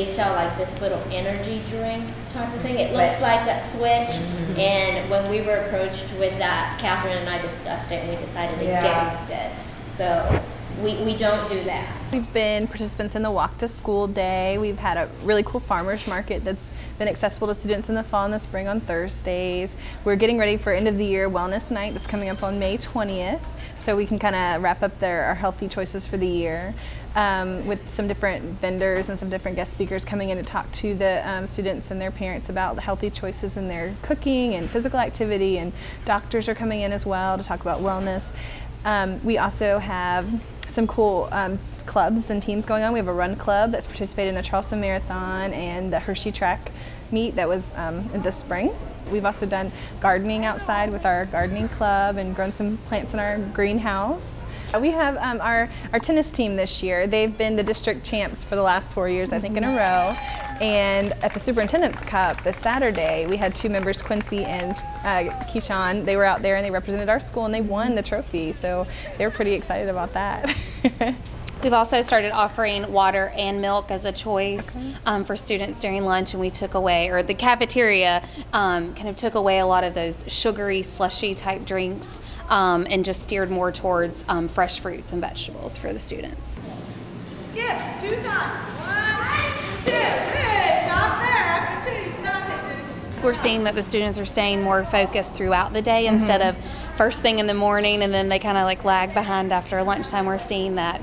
they sell like this little energy drink type of thing. It looks like that Switch. And when we were approached with that, Catheryne and I discussed it and we decided against it. So we don't do that. We've been participants in the Walk to School Day. We've had a really cool farmers market that's been accessible to students in the fall and the spring on Thursdays. We're getting ready for end of the year wellness night that's coming up on May 20th. So we can kind of wrap up our healthy choices for the year with some different vendors and some different guest speakers coming in to talk to the students and their parents about the healthy choices in their cooking and physical activity, and doctors are coming in as well to talk about wellness. We also have some cool clubs and teams going on. We have a run club that's participated in the Charleston Marathon and the Hershey Track meet that was this spring. We've also done gardening outside with our gardening club and grown some plants in our greenhouse. We have our tennis team this year. They've been the district champs for the last 4 years, I think, in a row. And at the Superintendent's Cup this Saturday, we had two members, Quincy and Keyshawn. They were out there and they represented our school and they won the trophy. So they were pretty excited about that. We've also started offering water and milk as a choice for students during lunch, and we took away, or the cafeteria kind of took away a lot of those sugary, slushy type drinks and just steered more towards fresh fruits and vegetables for the students. Skip 2 times. 1, 2. Good. Stop there. After 2, stop it. We're seeing that the students are staying more focused throughout the day instead of first thing in the morning and then they kind of like lag behind after lunchtime. We're seeing that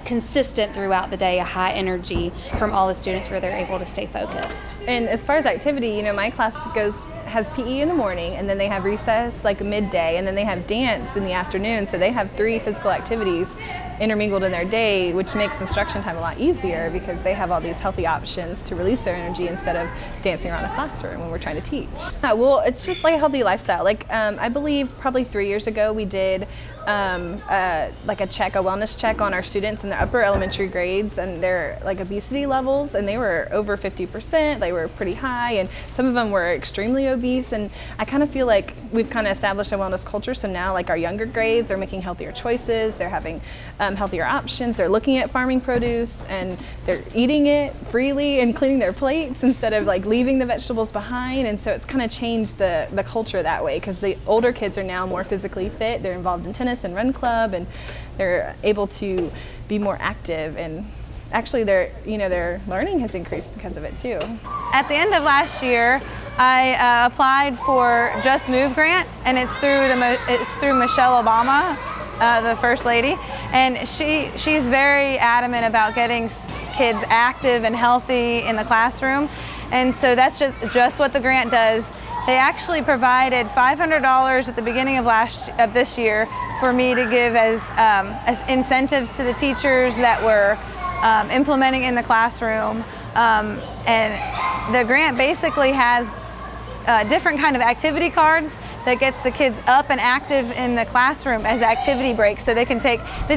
consistent throughout the day, a high energy from all the students where they're able to stay focused. And as far as activity, you know, my class has PE in the morning, and then they have recess like midday, and then they have dance in the afternoon. So they have 3 physical activities intermingled in their day, which makes instruction time a lot easier because they have all these healthy options to release their energy instead of dancing around a classroom when we're trying to teach. Well, it's just like a healthy lifestyle. Like I believe probably 3 years ago we did like a wellness check on our students in the upper elementary grades and their like obesity levels, and they were over 50%. They were pretty high, and some of them were extremely obese. And I kind of feel like we've kind of established a wellness culture. So now, like, our younger grades are making healthier choices. They're having healthier options. They're looking at farming produce and they're eating it freely and cleaning their plates instead of like leaving the vegetables behind. And so it's kind of changed the culture that way, because the older kids are now more physically fit. They're involved in tennis and run club, and they're able to be more active, and actually their learning has increased because of it too. At the end of last year, I applied for Just Move grant, and it's through Michelle Obama, the First Lady, and she's very adamant about getting kids active and healthy in the classroom, and so that's just what the grant does. They actually provided $500 at the beginning of this year for me to give as incentives to the teachers that were implementing in the classroom. And the grant basically has different kind of activity cards that gets the kids up and active in the classroom as activity breaks. So the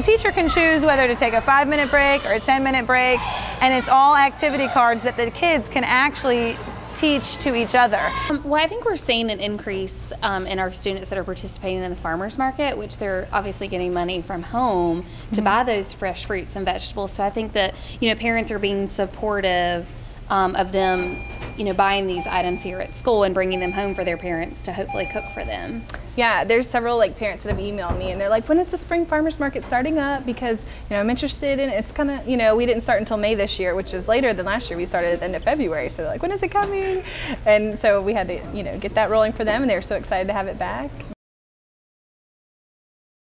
teacher can choose whether to take a 5-minute break or a 10-minute break, and it's all activity cards that the kids can actually teach to each other. Well, I think we're seeing an increase in our students that are participating in the farmers market, which they're obviously getting money from home to buy those fresh fruits and vegetables. So I think that, you know, parents are being supportive of them, you know, buying these items here at school and bringing them home for their parents to hopefully cook for them. Yeah, there's several like parents that have emailed me and they're like, when is the spring farmers market starting up? Because, you know, I'm interested in it. It's kind of, you know, we didn't start until May this year, which is later than last year. We started at the end of February. So they're like, when is it coming? And so we had to, you know, get that rolling for them, and they were so excited to have it back.